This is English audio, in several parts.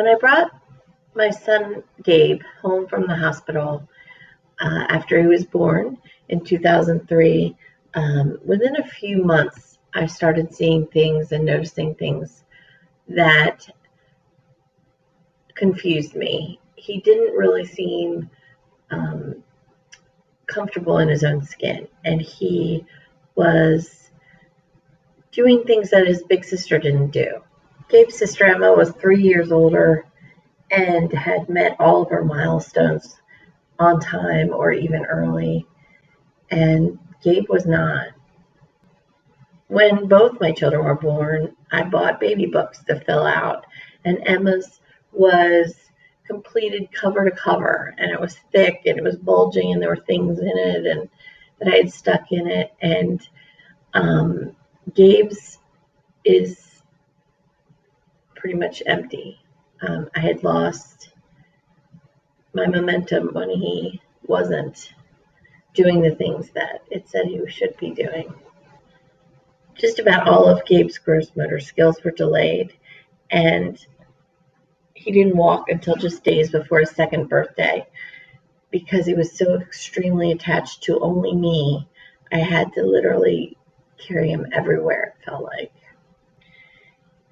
When I brought my son Gabe home from the hospital after he was born in 2003, within a few months, I started seeing things and noticing things that confused me. He didn't really seem comfortable in his own skin, and he was doing things that his big sister didn't do. Gabe's sister Emma was 3 years older and had met all of her milestones on time or even early, and Gabe was not. When both my children were born, I bought baby books to fill out, and Emma's was completed cover to cover, and it was thick and it was bulging and there were things in it and that I had stuck in it. And Gabe's is pretty much empty. I had lost my momentum when he wasn't doing the things that it said he should be doing. Just about all of Gabe's gross motor skills were delayed, and he didn't walk until just days before his second birthday. Because he was so extremely attached to only me, I had to literally carry him everywhere, it felt like.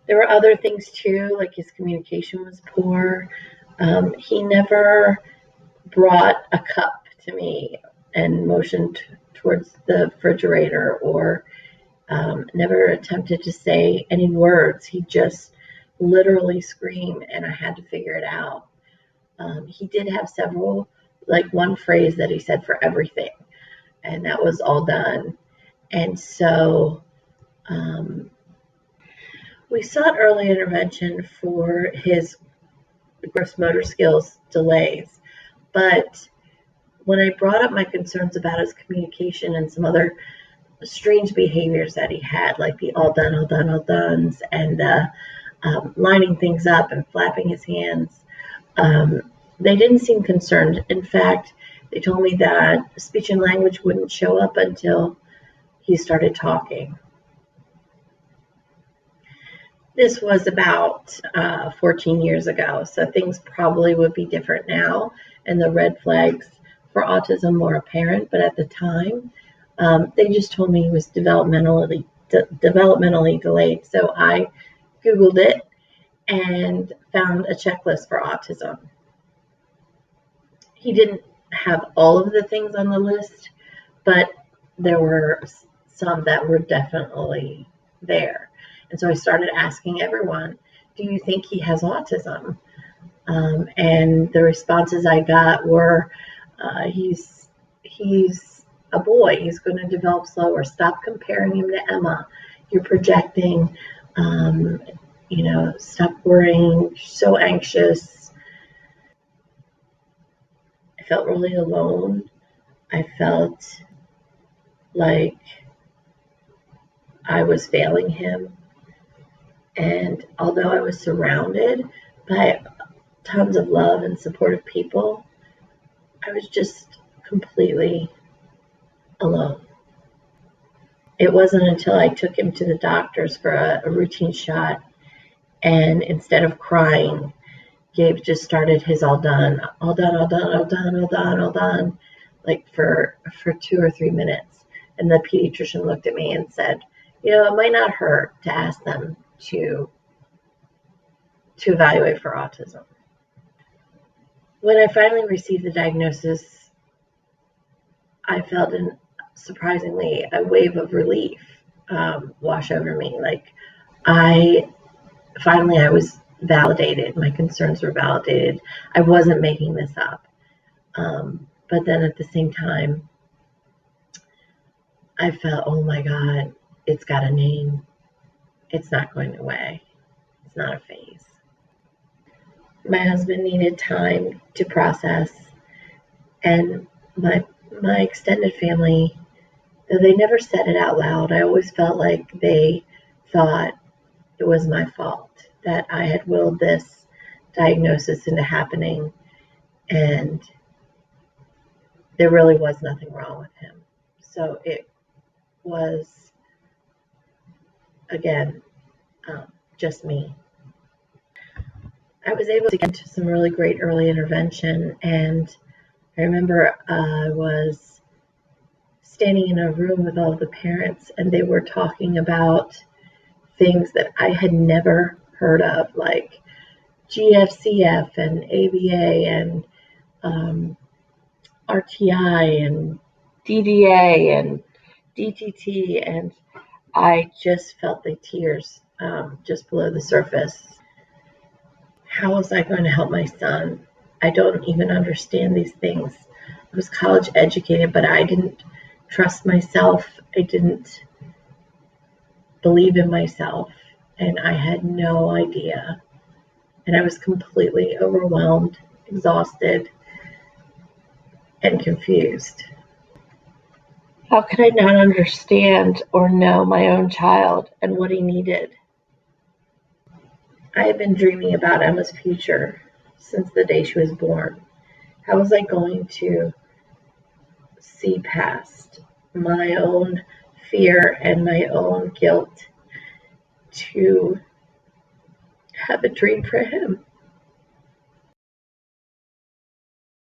There were other things too, like his communication was poor. He never brought a cup to me and motioned towards the refrigerator, or never attempted to say any words. He just literally screamed, and I had to figure it out. He did have several, like one phrase that he said for everything, and that was all done. And so we sought early intervention for his gross motor skills delays, but when I brought up my concerns about his communication and some other strange behaviors that he had, like the all done, all done, all dones, and lining things up and flapping his hands, they didn't seem concerned. In fact, they told me that speech and language wouldn't show up until he started talking. This was about 14 years ago, so things probably would be different now, and the red flags for autism were apparent, but at the time, they just told me he was developmentally delayed. So I Googled it and found a checklist for autism. He didn't have all of the things on the list, but there were some that were definitely there. And so I started asking everyone, do you think he has autism? And the responses I got were, he's a boy. He's going to develop slower. Stop comparing him to Emma. You're projecting. Stop worrying. You're so anxious. I felt really alone. I felt like I was failing him. And although I was surrounded by tons of love and supportive people, I was just completely alone. It wasn't until I took him to the doctors for a routine shot, and instead of crying, Gabe just started his all done, all done, all done, all done, all done, all done, like for 2 or 3 minutes. And the pediatrician looked at me and said, it might not hurt to ask them to evaluate for autism. When I finally received the diagnosis, I felt surprisingly a wave of relief wash over me. Like I was validated. My concerns were validated. I wasn't making this up. But then at the same time, I felt, oh my God, it's got a name. It's not going away. It's not a phase. My husband needed time to process, and my extended family, though they never said it out loud, I always felt like they thought it was my fault, that I had willed this diagnosis into happening, and there really was nothing wrong with him. So it was, again, just me. I was able to get into some really great early intervention, and I remember I was standing in a room with all the parents, and they were talking about things that I had never heard of, like GFCF and ABA and RTI and DDA and DTT, and I just felt the tears just below the surface. How was I going to help my son? I don't even understand these things. I was college educated, but I didn't trust myself. I didn't believe in myself, and I had no idea. And I was completely overwhelmed, exhausted, and confused. How could I not understand or know my own child and what he needed? I had been dreaming about Emma's future since the day she was born. How was I going to see past my own fear and my own guilt to have a dream for him?